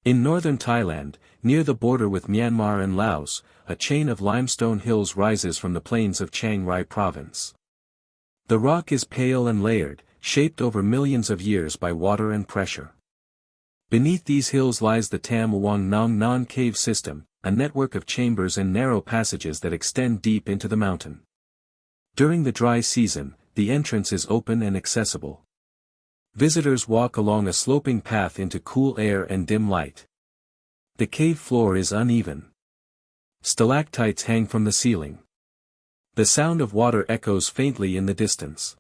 In northern Thailand, near the border with Myanmar and Laos, a chain of limestone hills rises from the plains of Chiang Rai province. The rock is pale and layered, shaped over millions of years by water and pressure. Beneath these hills lies the Tam Luang Nong Non cave system, a network of chambers and narrow passages that extend deep into the mountain. During the dry season, the entrance is open and accessible. Visitors walk along a sloping path into cool air and dim light. The cave floor is uneven. Stalactites hang from the ceiling. The sound of water echoes faintly in the distance.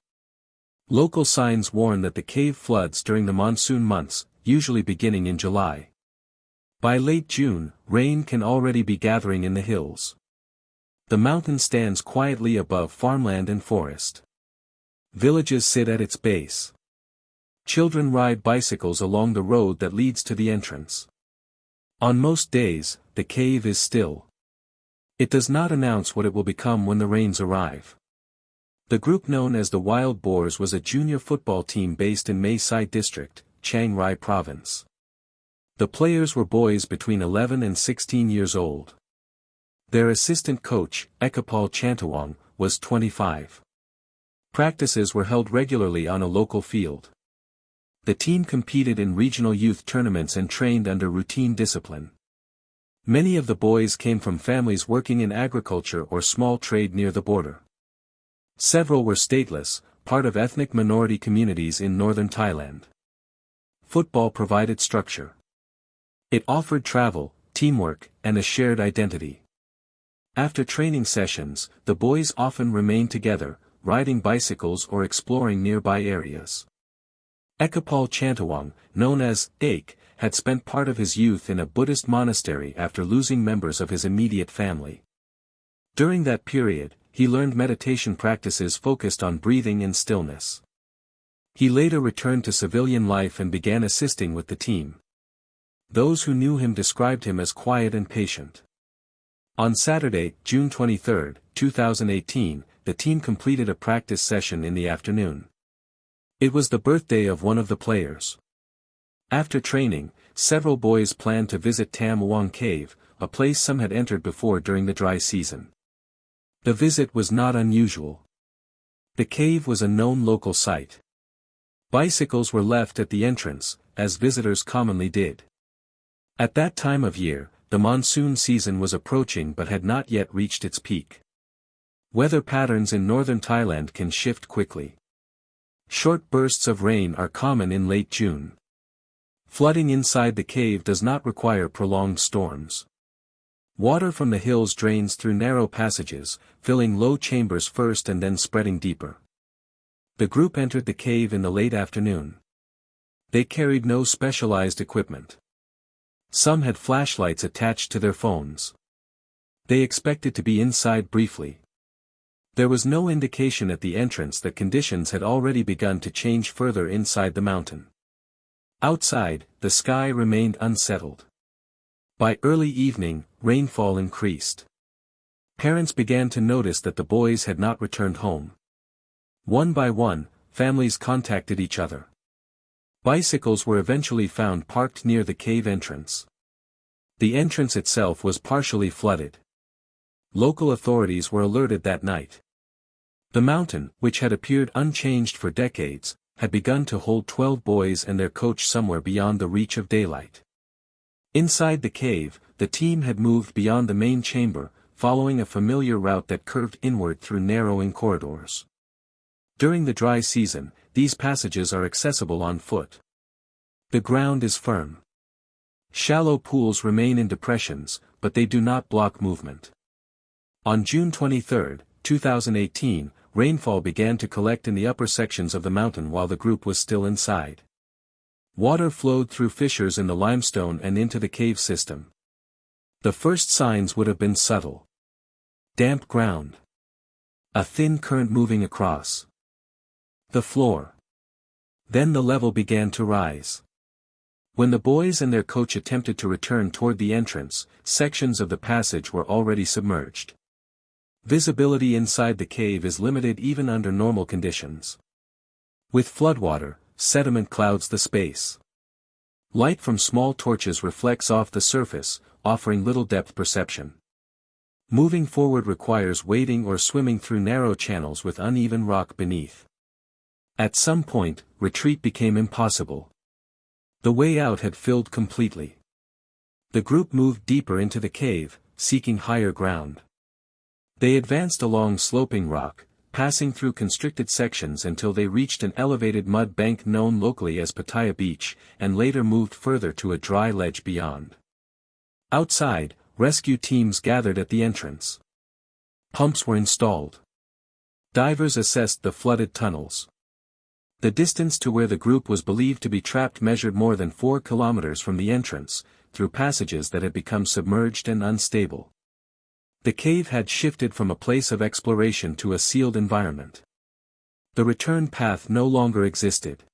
Local signs warn that the cave floods during the monsoon months, usually beginning in July. By late June, rain can already be gathering in the hills. The mountain stands quietly above farmland and forest. Villages sit at its base. Children ride bicycles along the road that leads to the entrance. On most days, the cave is still. It does not announce what it will become when the rains arrive. The group known as the Wild Boars was a junior football team based in Mae Sai District, Chiang Rai Province. The players were boys between 11 and 16 years old. Their assistant coach, Ekapol Chantawong, was 25. Practices were held regularly on a local field. The team competed in regional youth tournaments and trained under routine discipline. Many of the boys came from families working in agriculture or small trade near the border. Several were stateless, part of ethnic minority communities in northern Thailand. Football provided structure. It offered travel, teamwork, and a shared identity. After training sessions, the boys often remained together, riding bicycles or exploring nearby areas. Ekapol Chantawong, known as Ek, had spent part of his youth in a Buddhist monastery after losing members of his immediate family. During that period, he learned meditation practices focused on breathing and stillness. He later returned to civilian life and began assisting with the team. Those who knew him described him as quiet and patient. On Saturday, June 23, 2018, the team completed a practice session in the afternoon. It was the birthday of one of the players. After training, several boys planned to visit Tam Luang Cave, a place some had entered before during the dry season. The visit was not unusual. The cave was a known local site. Bicycles were left at the entrance, as visitors commonly did. At that time of year, the monsoon season was approaching but had not yet reached its peak. Weather patterns in northern Thailand can shift quickly. Short bursts of rain are common in late June. Flooding inside the cave does not require prolonged storms. Water from the hills drains through narrow passages, filling low chambers first and then spreading deeper. The group entered the cave in the late afternoon. They carried no specialized equipment. Some had flashlights attached to their phones. They expected to be inside briefly. There was no indication at the entrance that conditions had already begun to change further inside the mountain. Outside, the sky remained unsettled. By early evening, rainfall increased. Parents began to notice that the boys had not returned home. One by one, families contacted each other. Bicycles were eventually found parked near the cave entrance. The entrance itself was partially flooded. Local authorities were alerted that night. The mountain, which had appeared unchanged for decades, had begun to hold 12 boys and their coach somewhere beyond the reach of daylight. Inside the cave, the team had moved beyond the main chamber, following a familiar route that curved inward through narrowing corridors. During the dry season, these passages are accessible on foot. The ground is firm. Shallow pools remain in depressions, but they do not block movement. On June 23, 2018, rainfall began to collect in the upper sections of the mountain while the group was still inside. Water flowed through fissures in the limestone and into the cave system. The first signs would have been subtle. Damp ground. A thin current moving across the floor. Then the level began to rise. When the boys and their coach attempted to return toward the entrance, sections of the passage were already submerged. Visibility inside the cave is limited even under normal conditions. With floodwater, sediment clouds the space. Light from small torches reflects off the surface, offering little depth perception. Moving forward requires wading or swimming through narrow channels with uneven rock beneath. At some point, retreat became impossible. The way out had filled completely. The group moved deeper into the cave, seeking higher ground. They advanced along sloping rock, passing through constricted sections until they reached an elevated mud bank known locally as Pattaya Beach, and later moved further to a dry ledge beyond. Outside, rescue teams gathered at the entrance. Pumps were installed. Divers assessed the flooded tunnels. The distance to where the group was believed to be trapped measured more than 4 kilometers from the entrance, through passages that had become submerged and unstable. The cave had shifted from a place of exploration to a sealed environment. The return path no longer existed.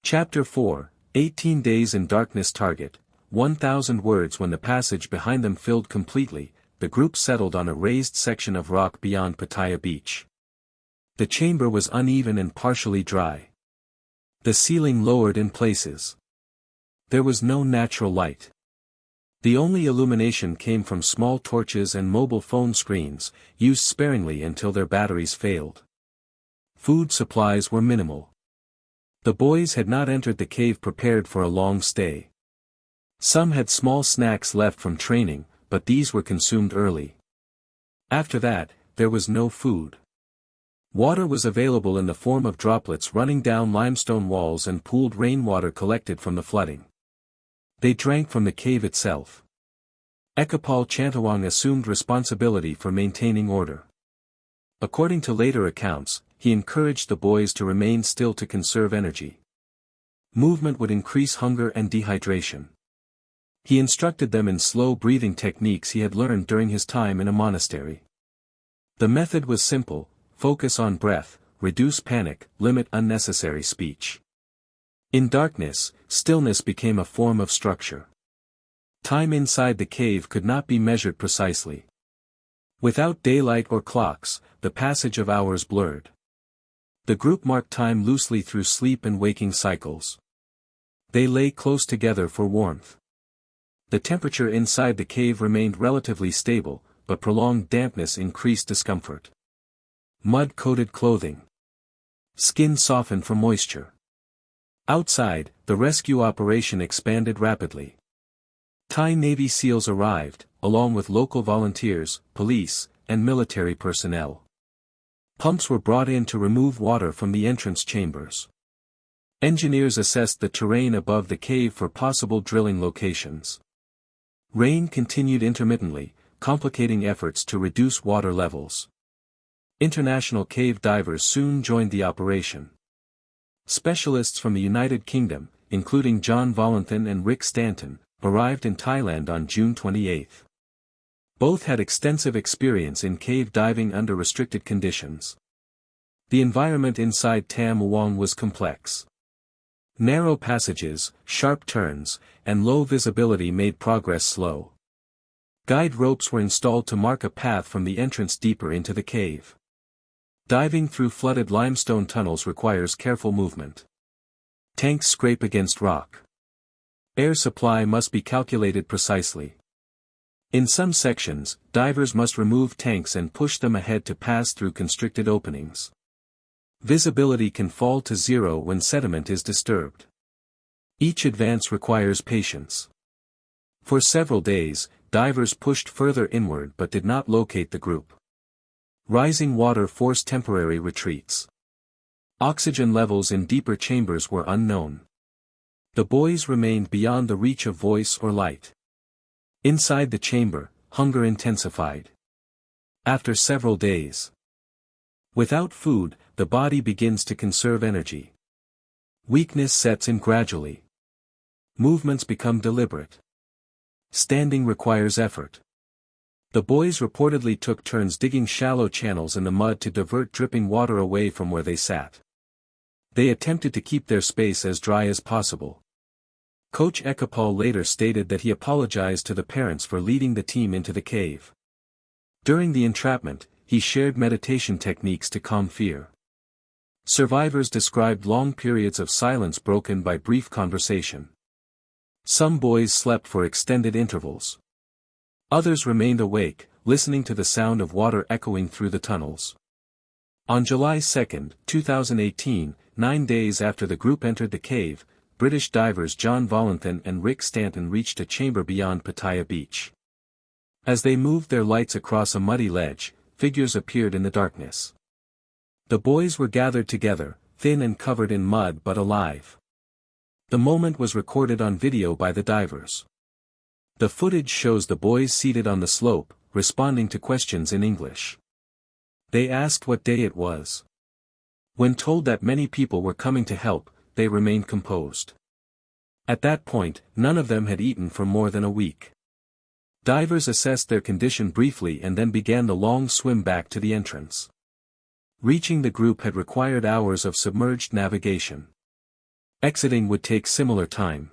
Chapter 4, 18 Days in Darkness. Target, 1,000 words. When the passage behind them filled completely, the group settled on a raised section of rock beyond Pattaya Beach. The chamber was uneven and partially dry. The ceiling lowered in places. There was no natural light. The only illumination came from small torches and mobile phone screens, used sparingly until their batteries failed. Food supplies were minimal. The boys had not entered the cave prepared for a long stay. Some had small snacks left from training, but these were consumed early. After that, there was no food. Water was available in the form of droplets running down limestone walls and pooled rainwater collected from the flooding. They drank from the cave itself. Ekapol Chantawang assumed responsibility for maintaining order. According to later accounts, he encouraged the boys to remain still to conserve energy. Movement would increase hunger and dehydration. He instructed them in slow breathing techniques he had learned during his time in a monastery. The method was simple: focus on breath, reduce panic, limit unnecessary speech. In darkness, stillness became a form of structure. Time inside the cave could not be measured precisely. Without daylight or clocks, the passage of hours blurred. The group marked time loosely through sleep and waking cycles. They lay close together for warmth. The temperature inside the cave remained relatively stable, but prolonged dampness increased discomfort. Mud-coated clothing. Skin softened from moisture. Outside, the rescue operation expanded rapidly. Thai Navy SEALs arrived, along with local volunteers, police, and military personnel. Pumps were brought in to remove water from the entrance chambers. Engineers assessed the terrain above the cave for possible drilling locations. Rain continued intermittently, complicating efforts to reduce water levels. International cave divers soon joined the operation. Specialists from the United Kingdom, including John Volanthen and Rick Stanton, arrived in Thailand on June 28. Both had extensive experience in cave diving under restricted conditions. The environment inside Tam Muang was complex. Narrow passages, sharp turns, and low visibility made progress slow. Guide ropes were installed to mark a path from the entrance deeper into the cave. Diving through flooded limestone tunnels requires careful movement. Tanks scrape against rock. Air supply must be calculated precisely. In some sections, divers must remove tanks and push them ahead to pass through constricted openings. Visibility can fall to zero when sediment is disturbed. Each advance requires patience. For several days, divers pushed further inward but did not locate the group. Rising water forced temporary retreats. Oxygen levels in deeper chambers were unknown. The boys remained beyond the reach of voice or light. Inside the chamber, hunger intensified. After several days, without food, the body begins to conserve energy. Weakness sets in gradually. Movements become deliberate. Standing requires effort. The boys reportedly took turns digging shallow channels in the mud to divert dripping water away from where they sat. They attempted to keep their space as dry as possible. Coach Ekapol later stated that he apologized to the parents for leading the team into the cave. During the entrapment, he shared meditation techniques to calm fear. Survivors described long periods of silence broken by brief conversation. Some boys slept for extended intervals. Others remained awake, listening to the sound of water echoing through the tunnels. On July 2, 2018, 9 days after the group entered the cave, British divers John Volanthen and Rick Stanton reached a chamber beyond Pattaya Beach. As they moved their lights across a muddy ledge, figures appeared in the darkness. The boys were gathered together, thin and covered in mud but alive. The moment was recorded on video by the divers. The footage shows the boys seated on the slope, responding to questions in English. They asked what day it was. When told that many people were coming to help, they remained composed. At that point, none of them had eaten for more than a week. Divers assessed their condition briefly and then began the long swim back to the entrance. Reaching the group had required hours of submerged navigation. Exiting would take similar time.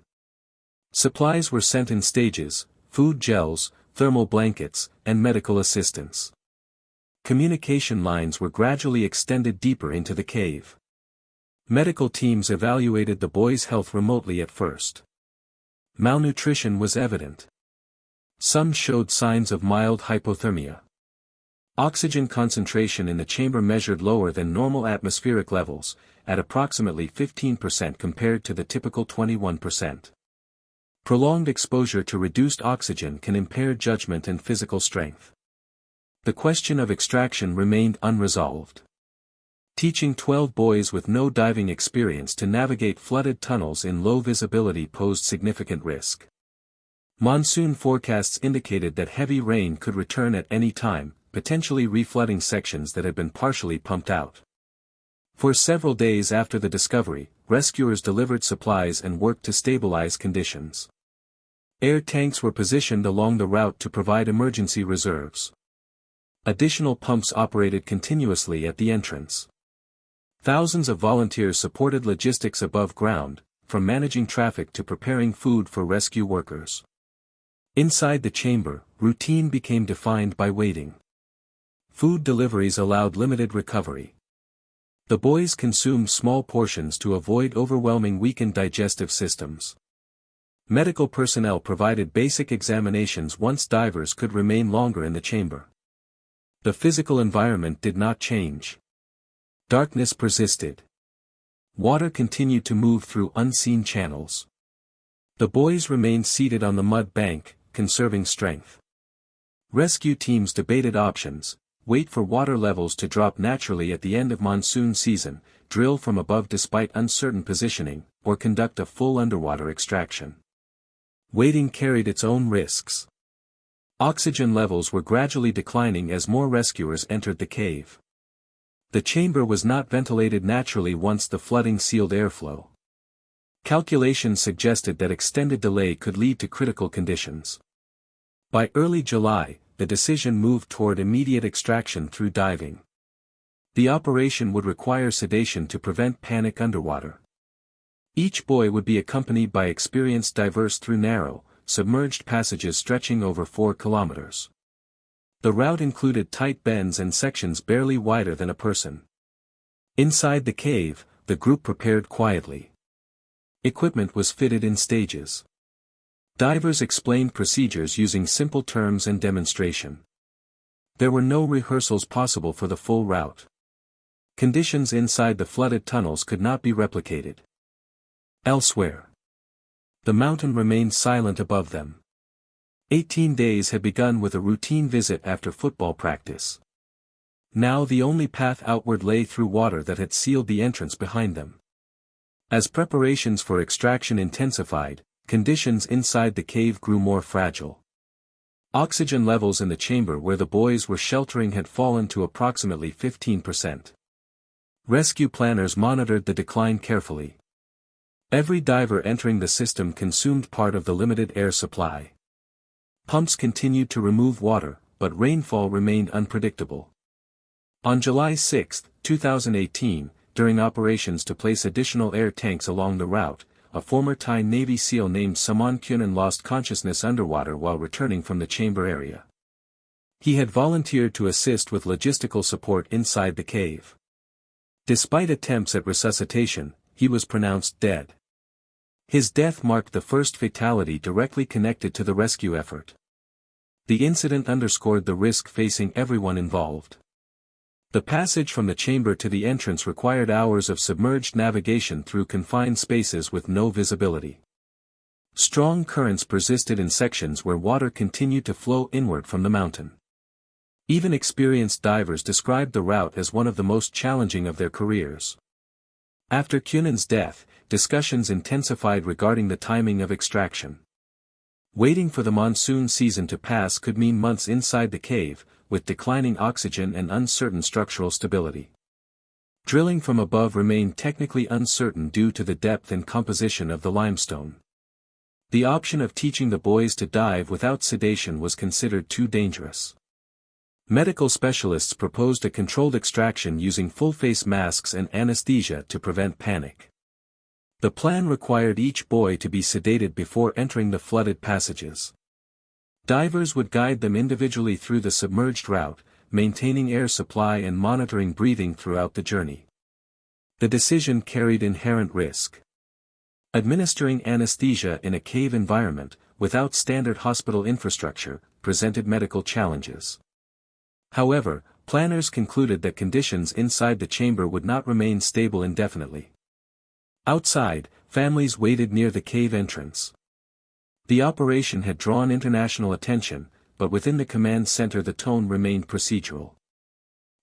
Supplies were sent in stages: food gels, thermal blankets, and medical assistance. Communication lines were gradually extended deeper into the cave. Medical teams evaluated the boys' health remotely at first. Malnutrition was evident. Some showed signs of mild hypothermia. Oxygen concentration in the chamber measured lower than normal atmospheric levels, at approximately 15% compared to the typical 21%. Prolonged exposure to reduced oxygen can impair judgment and physical strength. The question of extraction remained unresolved. Teaching 12 boys with no diving experience to navigate flooded tunnels in low visibility posed significant risk. Monsoon forecasts indicated that heavy rain could return at any time, potentially reflooding sections that had been partially pumped out. For several days after the discovery, rescuers delivered supplies and worked to stabilize conditions. Air tanks were positioned along the route to provide emergency reserves. Additional pumps operated continuously at the entrance. Thousands of volunteers supported logistics above ground, from managing traffic to preparing food for rescue workers. Inside the chamber, routine became defined by waiting. Food deliveries allowed limited recovery. The boys consumed small portions to avoid overwhelming weakened digestive systems. Medical personnel provided basic examinations once divers could remain longer in the chamber. The physical environment did not change. Darkness persisted. Water continued to move through unseen channels. The boys remained seated on the mud bank, conserving strength. Rescue teams debated options: wait for water levels to drop naturally at the end of monsoon season, drill from above despite uncertain positioning, or conduct a full underwater extraction. Waiting carried its own risks. Oxygen levels were gradually declining as more rescuers entered the cave. The chamber was not ventilated naturally once the flooding sealed airflow. Calculations suggested that extended delay could lead to critical conditions. By early July, the decision moved toward immediate extraction through diving. The operation would require sedation to prevent panic underwater. Each boy would be accompanied by experienced divers through narrow, submerged passages stretching over 4 kilometers. The route included tight bends and sections barely wider than a person. Inside the cave, the group prepared quietly. Equipment was fitted in stages. Divers explained procedures using simple terms and demonstration. There were no rehearsals possible for the full route. Conditions inside the flooded tunnels could not be replicated. Elsewhere, the mountain remained silent above them. 18 days had begun with a routine visit after football practice. Now the only path outward lay through water that had sealed the entrance behind them. As preparations for extraction intensified, conditions inside the cave grew more fragile. Oxygen levels in the chamber where the boys were sheltering had fallen to approximately 15%. Rescue planners monitored the decline carefully. Every diver entering the system consumed part of the limited air supply. Pumps continued to remove water, but rainfall remained unpredictable. On July 6, 2018, during operations to place additional air tanks along the route, a former Thai Navy SEAL named Samon Kyunan lost consciousness underwater while returning from the chamber area. He had volunteered to assist with logistical support inside the cave. Despite attempts at resuscitation, he was pronounced dead. His death marked the first fatality directly connected to the rescue effort. The incident underscored the risk facing everyone involved. The passage from the chamber to the entrance required hours of submerged navigation through confined spaces with no visibility. Strong currents persisted in sections where water continued to flow inward from the mountain. Even experienced divers described the route as one of the most challenging of their careers. After Cunan's death, discussions intensified regarding the timing of extraction. Waiting for the monsoon season to pass could mean months inside the cave, with declining oxygen and uncertain structural stability. Drilling from above remained technically uncertain due to the depth and composition of the limestone. The option of teaching the boys to dive without sedation was considered too dangerous. Medical specialists proposed a controlled extraction using full-face masks and anesthesia to prevent panic. The plan required each boy to be sedated before entering the flooded passages. Divers would guide them individually through the submerged route, maintaining air supply and monitoring breathing throughout the journey. The decision carried inherent risk. Administering anesthesia in a cave environment, without standard hospital infrastructure, presented medical challenges. However, planners concluded that conditions inside the chamber would not remain stable indefinitely. Outside, families waited near the cave entrance. The operation had drawn international attention, but within the command center the tone remained procedural.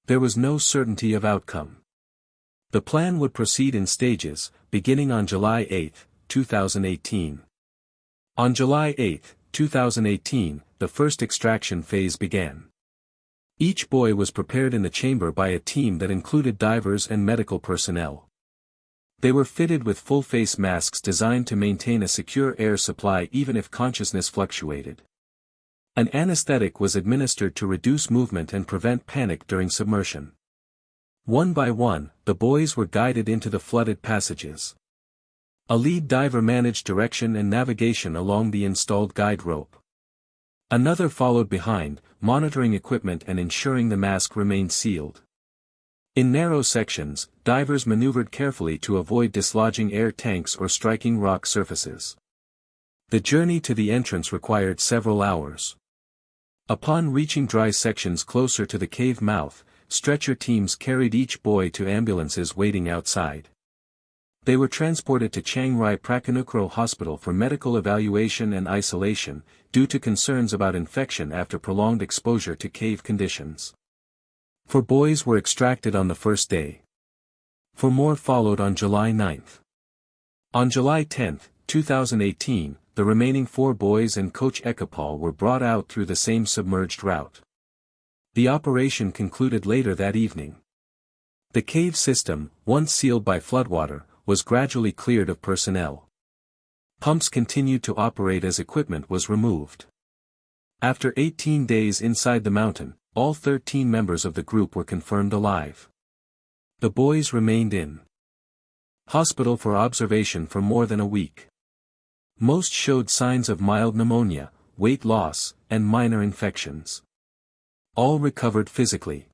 There was no certainty of outcome. The plan would proceed in stages, beginning on July 8, 2018. On July 8, 2018, the first extraction phase began. Each boy was prepared in the chamber by a team that included divers and medical personnel. They were fitted with full-face masks designed to maintain a secure air supply even if consciousness fluctuated. An anesthetic was administered to reduce movement and prevent panic during submersion. One by one, the boys were guided into the flooded passages. A lead diver managed direction and navigation along the installed guide rope. Another followed behind, monitoring equipment and ensuring the mask remained sealed. In narrow sections, divers maneuvered carefully to avoid dislodging air tanks or striking rock surfaces. The journey to the entrance required several hours. Upon reaching dry sections closer to the cave mouth, stretcher teams carried each boy to ambulances waiting outside. They were transported to Chiang Rai Prakanukro Hospital for medical evaluation and isolation, due to concerns about infection after prolonged exposure to cave conditions. 4 boys were extracted on the first day. 4 more followed on July 9. On July 10, 2018, the remaining 4 boys and Coach Ekapal were brought out through the same submerged route. The operation concluded later that evening. The cave system, once sealed by floodwater, was gradually cleared of personnel. Pumps continued to operate as equipment was removed. After 18 days inside the mountain, all 13 members of the group were confirmed alive. The boys remained in hospital for observation for more than a week. Most showed signs of mild pneumonia, weight loss, and minor infections. All recovered physically.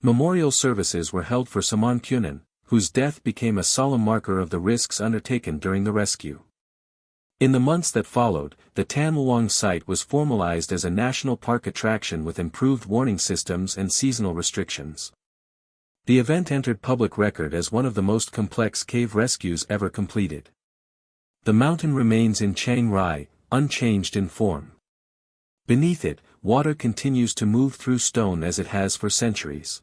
Memorial services were held for Saman Kunan, whose death became a solemn marker of the risks undertaken during the rescue. In the months that followed, the Tan Luang site was formalized as a national park attraction with improved warning systems and seasonal restrictions. The event entered public record as one of the most complex cave rescues ever completed. The mountain remains in Chiang Rai, unchanged in form. Beneath it, water continues to move through stone as it has for centuries.